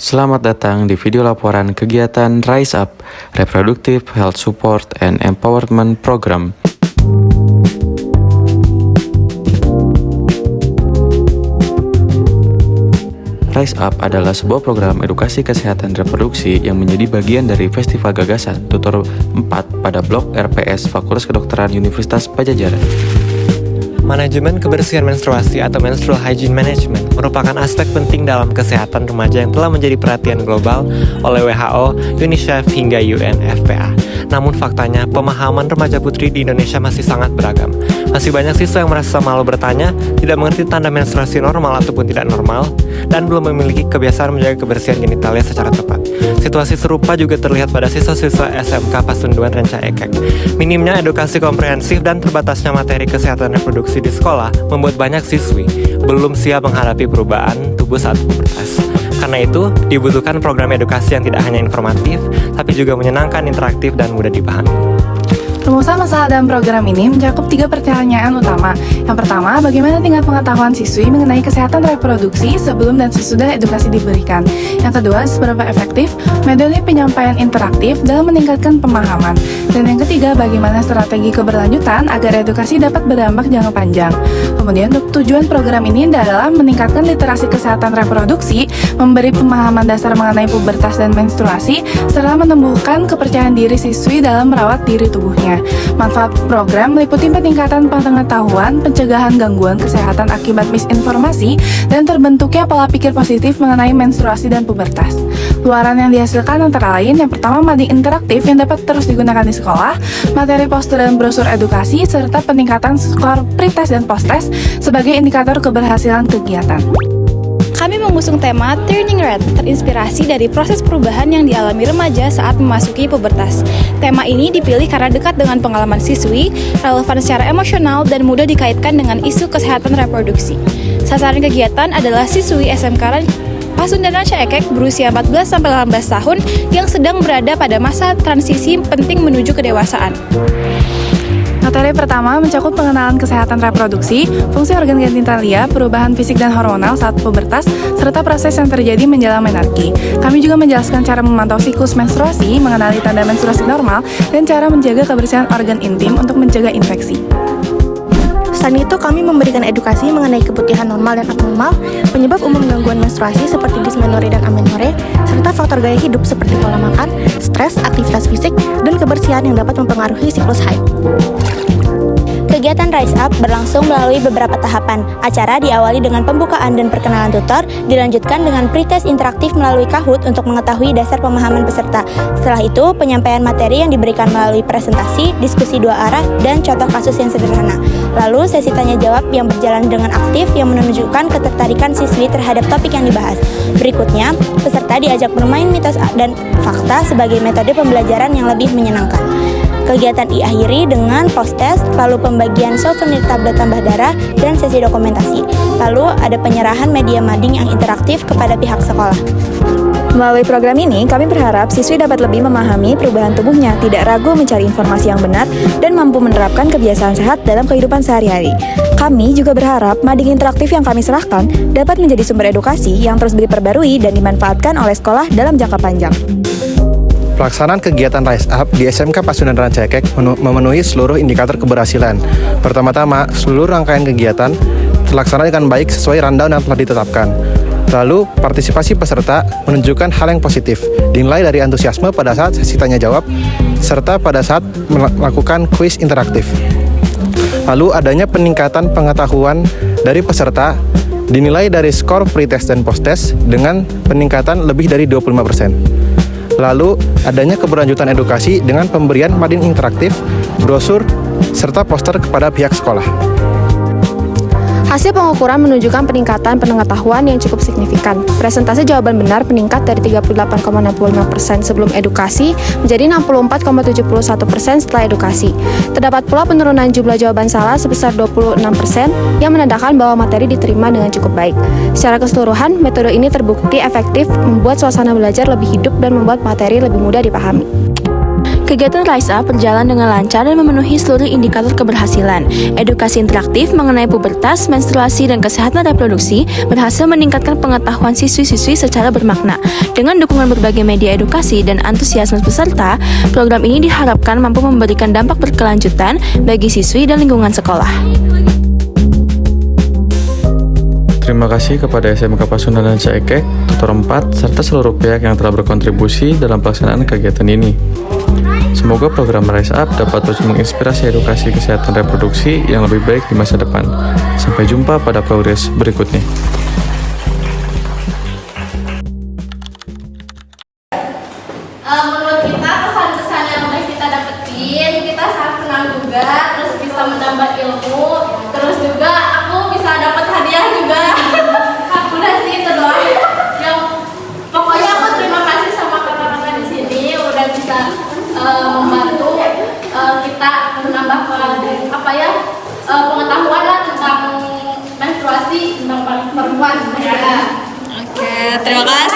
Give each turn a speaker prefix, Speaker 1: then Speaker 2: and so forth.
Speaker 1: Selamat datang di video laporan kegiatan Rise Up, Reproductive Health Support and Empowerment Program. Rise Up adalah sebuah program edukasi kesehatan reproduksi yang menjadi bagian dari Festival Gagasan Tutor 4 pada Blok RPS Fakultas Kedokteran Universitas Padjadjaran.
Speaker 2: Manajemen kebersihan menstruasi atau menstrual hygiene management merupakan aspek penting dalam kesehatan remaja yang telah menjadi perhatian global oleh WHO, UNICEF, hingga UNFPA. Namun faktanya, pemahaman remaja putri di Indonesia masih sangat beragam. Masih banyak siswa yang merasa malu bertanya, tidak mengerti tanda menstruasi normal ataupun tidak normal, dan belum memiliki kebiasaan menjaga kebersihan genitalia secara tepat. Situasi serupa juga terlihat pada siswa-siswa SMK Pasunduan Ranca Ekek. Minimnya edukasi komprehensif dan terbatasnya materi kesehatan reproduksi di sekolah membuat banyak siswi belum siap menghadapi perubahan tubuh saat pubertas. Karena itu, dibutuhkan program edukasi yang tidak hanya informatif, tapi juga menyenangkan, interaktif, dan mudah dipahami.
Speaker 3: Rumusan masalah dalam program ini mencakup 3 pertanyaan utama. Yang pertama, bagaimana tingkat pengetahuan siswi mengenai kesehatan reproduksi sebelum dan sesudah edukasi diberikan. Yang kedua, seberapa efektif metode penyampaian interaktif dalam meningkatkan pemahaman. Dan yang ketiga, bagaimana strategi keberlanjutan agar edukasi dapat berdampak jangka panjang. Kemudian, tujuan program ini adalah meningkatkan literasi kesehatan reproduksi, memberi pemahaman dasar mengenai pubertas dan menstruasi, serta menumbuhkan kepercayaan diri siswi dalam merawat diri tubuhnya. Manfaat program meliputi peningkatan pengetahuan, pencegahan gangguan kesehatan akibat misinformasi, dan terbentuknya pola pikir positif mengenai menstruasi dan pubertas. Luaran yang dihasilkan antara lain, yang pertama, mading interaktif yang dapat terus digunakan di sekolah, materi poster dan brosur edukasi, serta peningkatan skor pretest dan posttest sebagai indikator keberhasilan kegiatan.
Speaker 4: Kami mengusung tema Turning Red, terinspirasi dari proses perubahan yang dialami remaja saat memasuki pubertas. Tema ini dipilih karena dekat dengan pengalaman siswi, relevan secara emosional, dan mudah dikaitkan dengan isu kesehatan reproduksi. Sasaran kegiatan adalah siswi SMK Pasundan Ranca Ekek berusia 14-18 tahun yang sedang berada pada masa transisi penting menuju kedewasaan.
Speaker 3: Materi pertama mencakup pengenalan kesehatan reproduksi, fungsi organ genitalia, perubahan fisik dan hormonal saat pubertas, serta proses yang terjadi menjelang menarki. Kami juga menjelaskan cara memantau siklus menstruasi, mengenali tanda menstruasi normal, dan cara menjaga kebersihan organ intim untuk mencegah infeksi.
Speaker 5: Selain itu, kami memberikan edukasi mengenai kebutuhan normal dan abnormal, penyebab umum gangguan menstruasi seperti dysmenorrhea dan amenorrhea, serta faktor gaya hidup seperti pola makan, stres, aktivitas fisik, dan kebersihan yang dapat mempengaruhi siklus haid.
Speaker 6: Kegiatan Rise Up berlangsung melalui beberapa tahapan. Acara diawali dengan pembukaan dan perkenalan tutor, dilanjutkan dengan pretest interaktif melalui Kahoot untuk mengetahui dasar pemahaman peserta. Setelah itu, penyampaian materi yang diberikan melalui presentasi, diskusi 2 arah, dan contoh kasus yang sederhana. Lalu, sesi tanya jawab yang berjalan dengan aktif yang menunjukkan ketertarikan siswi terhadap topik yang dibahas. Berikutnya, peserta diajak bermain mitos dan fakta sebagai metode pembelajaran yang lebih menyenangkan. Kegiatan diakhiri dengan post-test, lalu pembagian souvenir tablet tambah darah, dan sesi dokumentasi. Lalu ada penyerahan media mading yang interaktif kepada pihak sekolah.
Speaker 7: Melalui program ini, kami berharap siswi dapat lebih memahami perubahan tubuhnya, tidak ragu mencari informasi yang benar, dan mampu menerapkan kebiasaan sehat dalam kehidupan sehari-hari. Kami juga berharap mading interaktif yang kami serahkan dapat menjadi sumber edukasi yang terus diperbarui dan dimanfaatkan oleh sekolah dalam jangka panjang.
Speaker 8: Pelaksanaan kegiatan Rise Up di SMK Pasundan Ranca Ekek memenuhi seluruh indikator keberhasilan. Pertama-tama, seluruh rangkaian kegiatan terlaksana dengan baik sesuai rundown yang telah ditetapkan. Lalu, partisipasi peserta menunjukkan hal yang positif, dinilai dari antusiasme pada saat sesi tanya jawab, serta pada saat melakukan kuis interaktif. Lalu, adanya peningkatan pengetahuan dari peserta dinilai dari skor pretest dan posttest dengan peningkatan lebih dari 25%. Lalu, adanya keberlanjutan edukasi dengan pemberian mading interaktif, brosur, serta poster kepada pihak sekolah.
Speaker 7: Hasil pengukuran menunjukkan peningkatan pengetahuan yang cukup signifikan. Presentasi jawaban benar meningkat dari 38,65% sebelum edukasi menjadi 64,71% setelah edukasi. Terdapat pula penurunan jumlah jawaban salah sebesar 26% yang menandakan bahwa materi diterima dengan cukup baik. Secara keseluruhan, metode ini terbukti efektif membuat suasana belajar lebih hidup dan membuat materi lebih mudah dipahami. Kegiatan Rise Up berjalan dengan lancar dan memenuhi seluruh indikator keberhasilan. Edukasi interaktif mengenai pubertas, menstruasi, dan kesehatan reproduksi berhasil meningkatkan pengetahuan siswi-siswi secara bermakna. Dengan dukungan berbagai media edukasi dan antusiasme peserta, program ini diharapkan mampu memberikan dampak berkelanjutan bagi siswi dan lingkungan sekolah.
Speaker 1: Terima kasih kepada SMK Pasundan Ranca Ekek, Tutor 4, serta seluruh pihak yang telah berkontribusi dalam pelaksanaan kegiatan ini. Semoga program Rise Up dapat terus menginspirasi edukasi kesehatan reproduksi yang lebih baik di masa depan. Sampai jumpa pada progres berikutnya.
Speaker 9: Menurut kita pesan-pesan yang udah kita dapetin, kita sangat senang juga, terus bisa menambah ilmu, terus juga aku bisa dapat hadiah juga. Udah sih itu doang. Yang pokoknya aku terima kasih sama kakak-kakak di sini udah bisa membantu kita menambah pengetahuan lah tentang menstruasi, tentang perempuan.
Speaker 10: Oke, terima kasih.